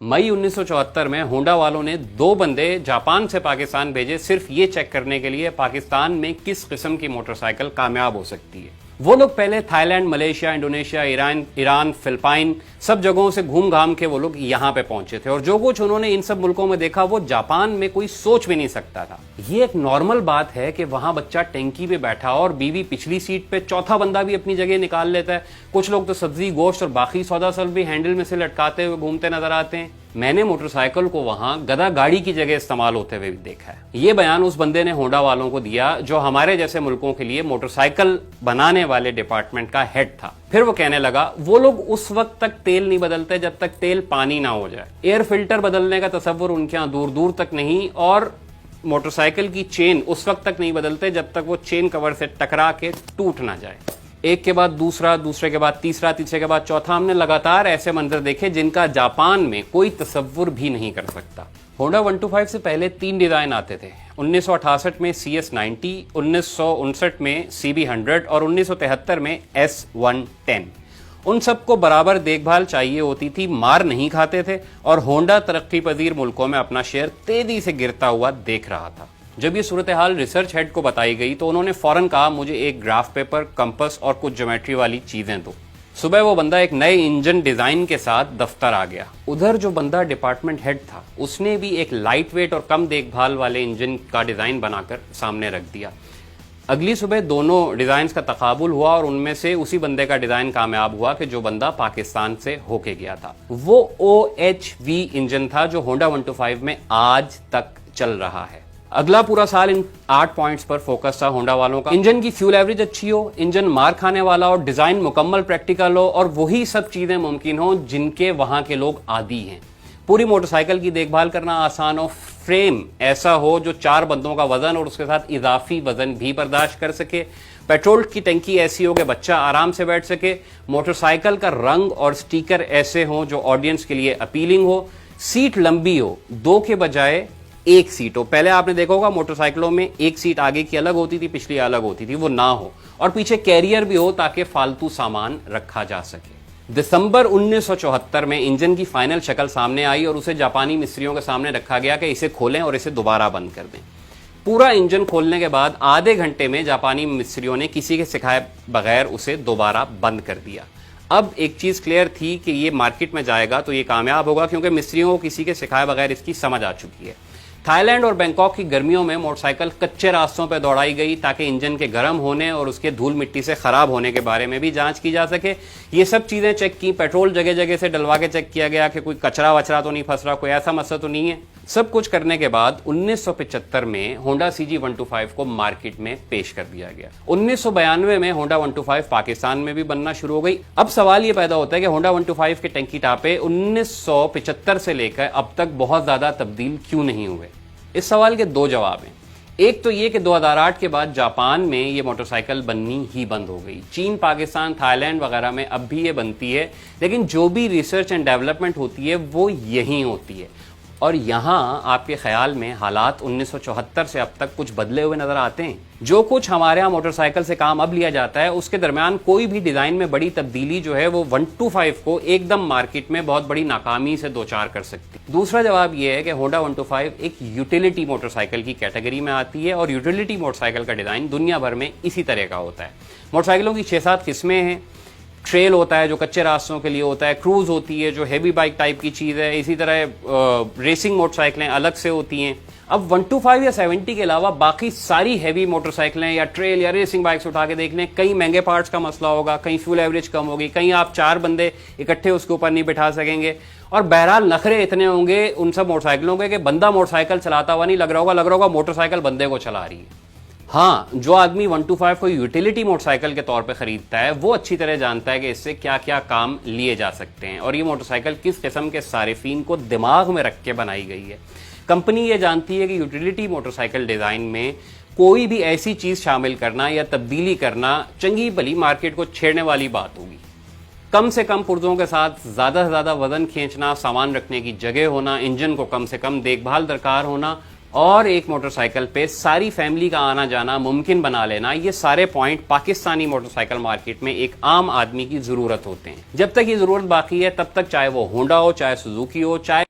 मई 1974 में होंडा वालों ने 2 बंदे जापान से पाकिस्तान भेजे सिर्फ ये चेक करने के लिए पाकिस्तान में किस किस्म की मोटरसाइकिल कामयाब हो सकती है। वो लोग पहले Thailand, Malaysia, Indonesia, Iran, Philippine सब जगहों से घूम घाम के वो लोग यहां पे पहुंचे थे और जो कुछ उन्होंने इन सब मुल्कों में देखा वो जापान में कोई सोच भी नहीं सकता था। ये एक नॉर्मल बात है कि वहां बच्चा टैंकी पे बैठा और बीवी पिछली सीट पे, चौथा बंदा भी अपनी जगह निकाल लेता है। कुछ लोग तो सब्जी, गोश्त और बाकी सौदा सब भी हैंडल में से लटकाते हुए घूमते नजर आते हैं। मैंने मोटरसाइकिल को वहां गधा गाड़ी की जगह इस्तेमाल होते हुए भी देखा है। ये बयान उस बंदे ने होंडा वालों को दिया जो हमारे जैसे मुल्कों के लिए मोटरसाइकिल बनाने वाले डिपार्टमेंट का हेड था। फिर वो कहने लगा वो लोग उस वक्त तक तेल नहीं बदलते जब तक तेल पानी ना हो जाए। एयर फिल्टर बदलने का तसव्वुर उनके यहां दूर दूर तक नहीं और मोटरसाइकिल की चेन उस वक्त तक नहीं बदलते जब तक वो चेन कवर से टकरा के टूट ना जाए। एक के बाद दूसरा, दूसरे के बाद तीसरा, तीसरे के बाद चौथा, हमने लगातार ऐसे मंजर देखे जिनका जापान में कोई तसव्वुर भी नहीं कर सकता। होंडा 125 से पहले 3 डिजाइन आते थे। 1968 में CS90, 1959 में CB100 और 1973 में S110। उन सबको बराबर देखभाल चाहिए होती थी, मार नहीं खाते थे और होंडा तरक्की पजीर मुल्कों में अपना शेयर तेजी से गिरता हुआ देख रहा था। जब ये सूरत हाल रिसर्च हेड को बताई गई तो उन्होंने फौरन कहा मुझे एक ग्राफ पेपर, कंपस और कुछ ज्योमेट्री वाली चीजें दो। सुबह वो बंदा एक नए इंजन डिजाइन के साथ दफ्तर आ गया। उधर जो बंदा डिपार्टमेंट हेड था उसने भी एक लाइट वेट और कम देखभाल वाले इंजन का डिजाइन बनाकर सामने रख दिया। अगली सुबह दोनों डिजाइन का तकाबुल हुआ और उनमें से उसी बंदे का डिजाइन कामयाब हुआ कि जो बंदा पाकिस्तान से होके गया था। वो OHV इंजन था जो होंडा 125 में आज तक चल रहा है। अगला पूरा साल इन 8 पॉइंट्स पर फोकस था होंडा वालों का। इंजन की फ्यूल एवरेज अच्छी हो, इंजन मार खाने वाला हो, डिजाइन मुकम्मल प्रैक्टिकल हो और वही सब चीजें मुमकिन हो जिनके वहां के लोग आदी हैं। पूरी मोटरसाइकिल की देखभाल करना आसान हो, फ्रेम ऐसा हो जो 4 बंदों का वजन और उसके साथ इजाफी वजन भी बर्दाश्त कर सके, पेट्रोल की टंकी ऐसी हो कि बच्चा आराम से बैठ सके, मोटरसाइकिल का रंग और स्टिकर ऐसे हो जो ऑडियंस के लिए अपीलिंग हो, सीट लंबी हो, 2 के बजाय 1 सीट हो। पहले आपने देखा होगा मोटरसाइकिलों में 1 सीट आगे की अलग होती थी, पिछली अलग होती थी, वो ना हो और पीछे कैरियर भी हो ताकि फालतू सामान रखा जा सके। दिसंबर 1974 में इंजन की फाइनल शक्ल सामने आई और उसे जापानी मिस्त्रियों के सामने रखा गया कि इसे खोलें और इसे दोबारा बंद कर दें। पूरा इंजन खोलने के बाद आधे घंटे में जापानी मिस्त्रियों ने किसी के सिखाए बगैर उसे दोबारा बंद कर दिया। अब एक चीज क्लियर थी कि ये मार्केट में जाएगा तो ये कामयाब होगा क्योंकि मिस्त्रियों को किसी के सिखाए बगैर इसकी समझ आ चुकी है। थाईलैंड और बैंकॉक की गर्मियों में मोटरसाइकिल कच्चे रास्तों पर दौड़ाई गई ताकि इंजन के गर्म होने और उसके धूल मिट्टी से खराब होने के बारे में भी जांच की जा सके। ये सब चीजें चेक की, पेट्रोल जगह जगह से डलवा के चेक किया गया कि कोई कचरा वचरा तो नहीं फंस रहा, कोई ऐसा मसला तो नहीं है। सब कुछ करने के बाद 1975 में होंडा CG 125 को मार्केट में पेश कर दिया गया। 1992 में होंडा 125 पाकिस्तान में भी बनना शुरू हो गई। अब सवाल ये पैदा होता है कि होंडा 125 के टंकी टापे 1975 से लेकर अब तक बहुत ज्यादा तब्दील क्यों नहीं हुए। इस सवाल के 2 जवाब हैं। एक तो ये कि 2008 के बाद जापान में ये मोटरसाइकिल बननी ही बंद हो गई। चीन, पाकिस्तान, थाईलैंड वगैरह में अब भी ये बनती है, लेकिन जो भी रिसर्च एंड डेवलपमेंट होती है वो यहीं होती है। और यहां आपके ख्याल में हालात 1974 से अब तक कुछ बदले हुए नजर आते हैं? जो कुछ हमारे यहाँ मोटरसाइकिल से काम अब लिया जाता है उसके दरमियान कोई भी डिजाइन में बड़ी तब्दीली जो है वो 125 को एकदम मार्केट में बहुत बड़ी नाकामी से 2-4 कर सकती। दूसरा जवाब यह है कि होंडा 125 एक यूटिलिटी मोटरसाइकिल की कैटेगरी में आती है और यूटिलिटी मोटरसाइकिल का डिजाइन दुनिया भर में इसी तरह का होता है। मोटरसाइकिलों की 6-7 किस्में हैं। ट्रेल होता है जो कच्चे रास्तों के लिए होता है, क्रूज होती है जो हैवी बाइक टाइप की चीज है, इसी तरह रेसिंग मोटरसाइकिलें अलग से होती हैं। अब 125 या 70 के अलावा बाकी सारी हैवी मोटरसाइकिलें या ट्रेल या रेसिंग बाइक्स उठा के देख लें, कहीं महंगे पार्ट्स का मसला होगा, कहीं फ्यूल एवरेज कम होगी, कहीं आप 4 बंदे इकट्ठे उसके ऊपर नहीं बिठा सकेंगे और बहरहाल नखरे इतने होंगे उन सब मोटरसाइकिलों के कि बंदा मोटरसाइकिल चलाता हुआ नहीं लग रहा होगा मोटरसाइकिल बंदे को चला रही है। हाँ, जो आदमी 125 को यूटिलिटी मोटरसाइकिल के तौर पे खरीदता है वो अच्छी तरह जानता है कि इससे क्या क्या काम लिए जा सकते हैं और ये मोटरसाइकिल किस किस्म के सारिफीन को दिमाग में रख के बनाई गई है। कंपनी ये जानती है कि यूटिलिटी मोटरसाइकिल डिजाइन में कोई भी ऐसी चीज शामिल करना या तब्दीली करना चंगी भली मार्केट को छेड़ने वाली बात होगी। कम से कम पुर्जों के साथ ज्यादा से ज्यादा वजन खींचना, सामान रखने की जगह होना, इंजन को कम से कम देखभाल दरकार होना और एक मोटरसाइकिल पे सारी फैमिली का आना जाना मुमकिन बना लेना, ये सारे पॉइंट पाकिस्तानी मोटरसाइकिल मार्केट में एक आम आदमी की जरूरत होते हैं। जब तक ये जरूरत बाकी है तब तक चाहे वो होंडा हो, चाहे सुजुकी हो, चाहे